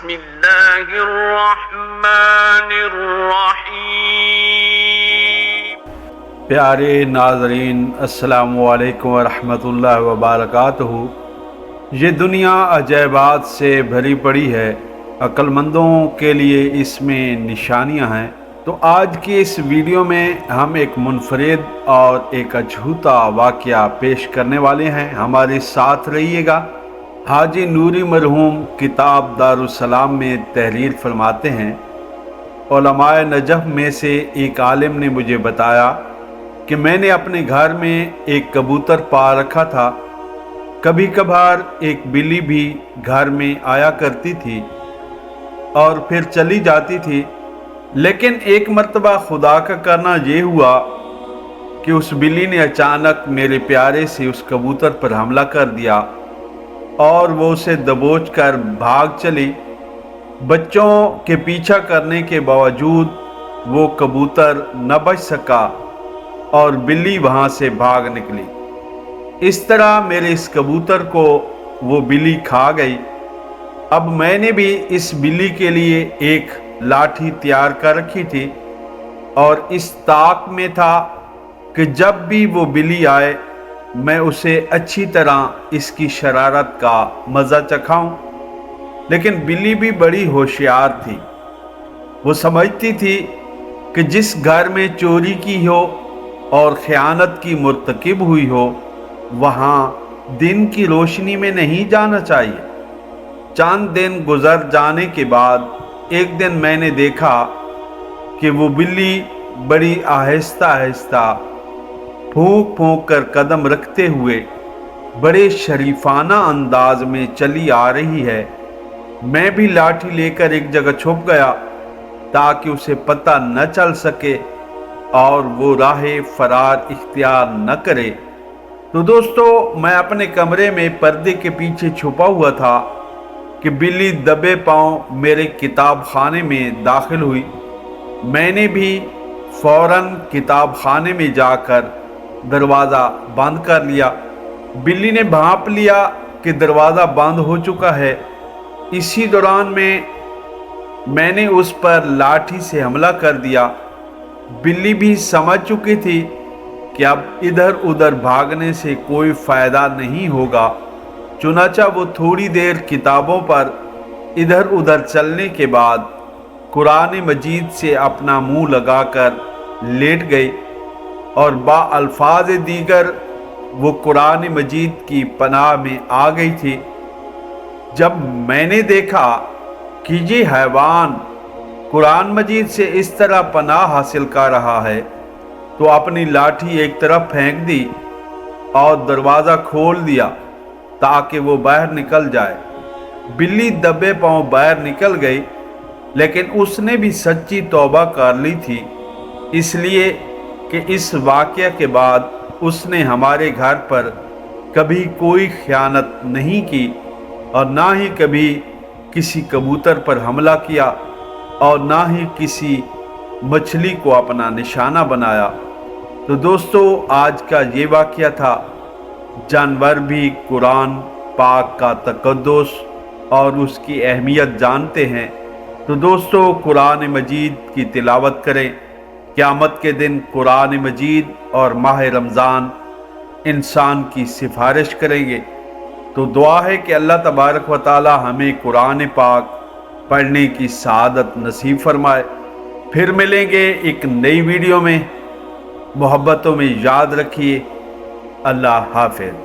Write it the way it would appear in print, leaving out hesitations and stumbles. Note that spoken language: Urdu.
بسم اللہ الرحمن الرحیم۔ پیارے ناظرین، السلام علیکم ورحمۃ اللہ وبرکاتہ۔ یہ دنیا عجائبات سے بھری پڑی ہے، عقل مندوں کے لیے اس میں نشانیاں ہیں۔ تو آج کی اس ویڈیو میں ہم ایک منفرد اور ایک اچھوتا واقعہ پیش کرنے والے ہیں، ہمارے ساتھ رہیے گا۔ حاجی نوری مرحوم کتاب دارالسلام میں تحریر فرماتے ہیں، علماء نجف میں سے ایک عالم نے مجھے بتایا کہ میں نے اپنے گھر میں ایک کبوتر پا رکھا تھا۔ کبھی کبھار ایک بلی بھی گھر میں آیا کرتی تھی اور پھر چلی جاتی تھی، لیکن ایک مرتبہ خدا کا کرنا یہ ہوا کہ اس بلی نے اچانک میرے پیارے سے اس کبوتر پر حملہ کر دیا اور وہ اسے دبوچ کر بھاگ چلی۔ بچوں کے پیچھا کرنے کے باوجود وہ کبوتر نہ بچ سکا اور بلی وہاں سے بھاگ نکلی۔ اس طرح میرے اس کبوتر کو وہ بلی کھا گئی۔ اب میں نے بھی اس بلی کے لیے ایک لاٹھی تیار کر رکھی تھی اور اس طاق میں تھا کہ جب بھی وہ بلی آئے میں اسے اچھی طرح اس کی شرارت کا مزہ چکھاؤں۔ لیکن بلی بھی بڑی ہوشیار تھی، وہ سمجھتی تھی کہ جس گھر میں چوری کی ہو اور خیانت کی مرتکب ہوئی ہو وہاں دن کی روشنی میں نہیں جانا چاہیے۔ چند دن گزر جانے کے بعد ایک دن میں نے دیکھا کہ وہ بلی بڑی آہستہ آہستہ پھونک پھونک کر قدم رکھتے ہوئے بڑے شریفانہ انداز میں چلی آ رہی ہے۔ میں بھی لاٹھی لے کر ایک جگہ چھپ گیا تاکہ اسے پتہ نہ چل سکے اور وہ راہ فرار اختیار نہ کرے۔ تو دوستو، میں اپنے کمرے میں پردے کے پیچھے چھپا ہوا تھا کہ بلی دبے پاؤں میرے کتاب خانے میں داخل ہوئی۔ میں نے بھی فوراً کتاب خانے میں جا کر دروازہ بند کر لیا۔ بلی نے بھانپ لیا کہ دروازہ بند ہو چکا ہے۔ اسی دوران میں نے اس پر لاٹھی سے حملہ کر دیا۔ بلی بھی سمجھ چکی تھی کہ اب ادھر ادھر بھاگنے سے کوئی فائدہ نہیں ہوگا، چنانچہ وہ تھوڑی دیر کتابوں پر ادھر ادھر چلنے کے بعد قرآن مجید سے اپنا منہ لگا کر لیٹ گئی اور با الفاظ دیگر وہ قرآن مجید کی پناہ میں آ گئی تھی۔ جب میں نے دیکھا کہ یہ حیوان قرآن مجید سے اس طرح پناہ حاصل کر رہا ہے تو اپنی لاٹھی ایک طرف پھینک دی اور دروازہ کھول دیا تاکہ وہ باہر نکل جائے۔ بلی دبے پاؤں باہر نکل گئی، لیکن اس نے بھی سچی توبہ کر لی تھی، اس لیے کہ اس واقعہ کے بعد اس نے ہمارے گھر پر کبھی کوئی خیانت نہیں کی اور نہ ہی کبھی کسی کبوتر پر حملہ کیا اور نہ ہی کسی مچھلی کو اپنا نشانہ بنایا۔ تو دوستو، آج کا یہ واقعہ تھا۔ جانور بھی قرآن پاک کا تقدس اور اس کی اہمیت جانتے ہیں، تو دوستو قرآن مجید کی تلاوت کریں۔ قیامت کے دن قرآن مجید اور ماہ رمضان انسان کی سفارش کریں گے۔ تو دعا ہے کہ اللہ تبارک و تعالی ہمیں قرآن پاک پڑھنے کی سعادت نصیب فرمائے۔ پھر ملیں گے ایک نئی ویڈیو میں۔ محبتوں میں یاد رکھیے۔ اللہ حافظ۔